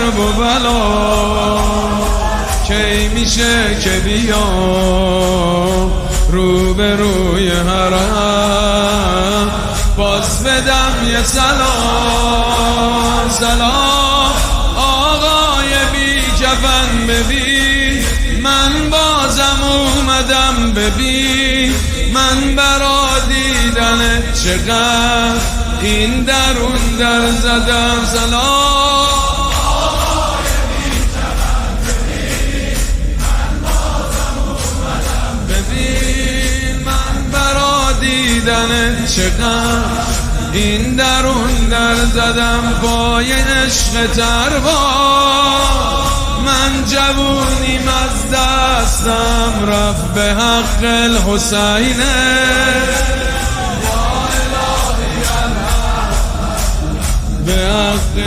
کرب و بلا کی میشه که بیام روبروی حرم باز بدم یه سلام سلام آقای بی کفن ببین من بازم اومدم ببین من برا دیدن چقدر این درون در زدم سلام آقای بی کفن ببین من بازم اومدم ببین من برا دیدن چقدر این درون در زدم پای عشق تربا من جوونیم از دستم رفت به حق الحسین به حق